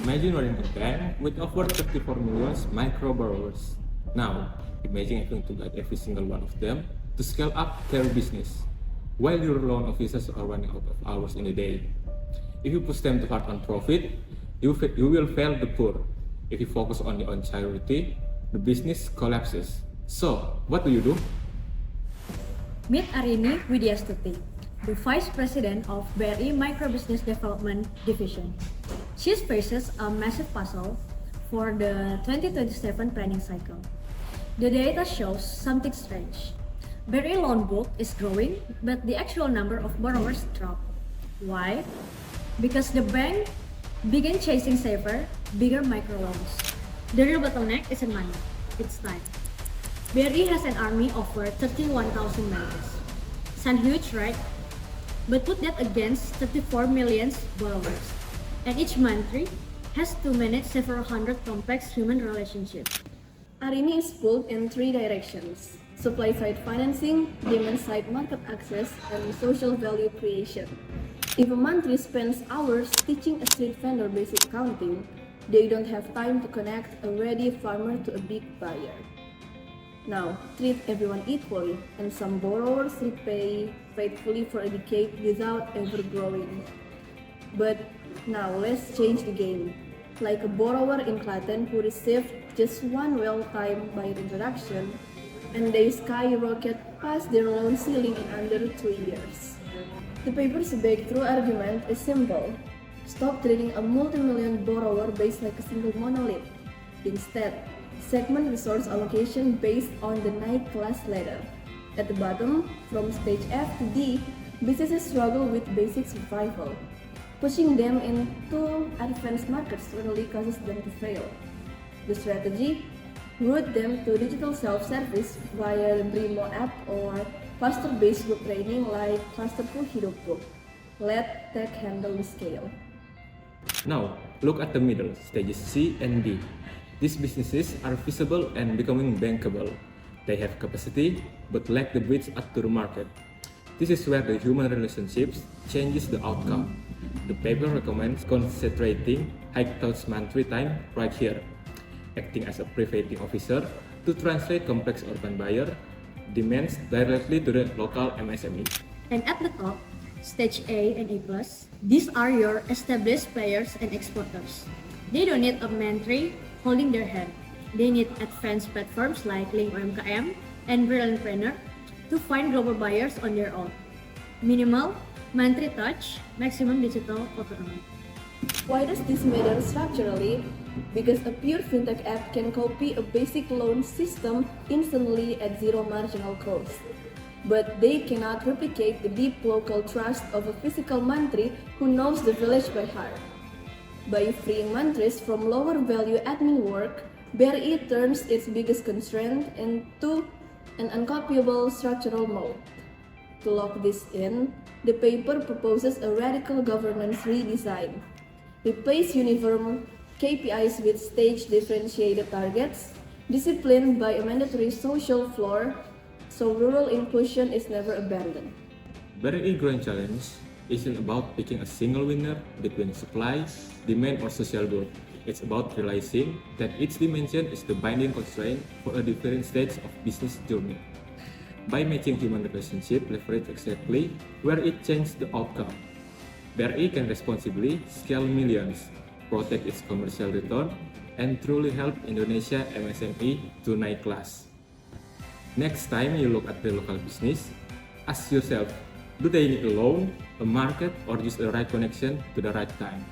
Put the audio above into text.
Imagine we're in a bank with over 34 million micro borrowers. Now, imagine having to guide every single one of them to scale up their business, while your loan officers are running out of hours in a day. If you push them too hard on profit, you will fail the poor. If you focus only on charity, the business collapses. So, what do? Meet Arini Widyastuti, the Vice President of BRI Microbusiness Development Division. She faces a massive puzzle for the 2027 planning cycle. The data shows something strange. BRI loan book is growing, but the actual number of borrowers dropped. Why? Because the bank began chasing safer, bigger microloans. The real bottleneck isn't money, it's time. BRI has an army of over 31,000 managers. Sound huge, right? But put that against 34 million borrowers. And each monthly has to manage several hundred complex human relationships. Arini is pulled in three directions: supply-side financing, demand-side market access, and social value creation. If a monthly spends hours teaching a street vendor basic accounting, they don't have time to connect a ready farmer to a big buyer. Now, treat everyone equally, and some borrowers repay faithfully for a decade without ever growing. But now let's change the game. Like a borrower in Klaten who received just one well-timed buyer introduction, and they skyrocket past their loan ceiling in under 2 years. The paper's breakthrough argument is simple. Stop treating a multi-million borrower based like a single monolith. Instead, segment resource allocation based on the Nike class ladder. At the bottom, from stage F to D, businesses struggle with basic survival. Pushing them into advanced markets only causes them to fail. The strategy? Route them to digital self-service via the Brimo app or cluster-based group training like Clusterku Hidupku. Let tech handle the scale. Now, look at the middle, stages C and D. These businesses are feasible and becoming bankable. They have capacity, but lack the bridge up to the market. This is where the human relationships changes the outcome. The paper recommends concentrating high touch monthly time right here, acting as a preventing officer to translate complex urban buyer demands directly to the local MSME. And at the top, stage A and A+, these are your established players and exporters. They don't need a mentor holding their hand. They need advanced platforms like Link UMKM and Brilliantpreneur to find global buyers on their own. Minimal, monthly touch, maximum digital autonomy. Why does this matter structurally? Because a pure fintech app can copy a basic loan system instantly at zero marginal cost. But they cannot replicate the deep local trust of a physical mantri who knows the village by heart. By freeing mantris from lower value admin work, BRI turns its biggest constraint into an uncopyable structural moat. To lock this in, the paper proposes a radical governance redesign. Replace uniform KPIs with stage-differentiated targets, disciplined by a mandatory social floor, so rural inclusion is never abandoned. BRI Grand Challenge isn't about picking a single winner between supply, demand, or social good. It's about realizing that each dimension is the binding constraint for a different stage of business journey. By matching human relationship leverage exactly where it changes the outcome, BRI can responsibly scale millions, protect its commercial return, and truly help Indonesia MSME to naik class. Next time you look at the local business, ask yourself, do they need a loan, a market, or just the right connection to the right time?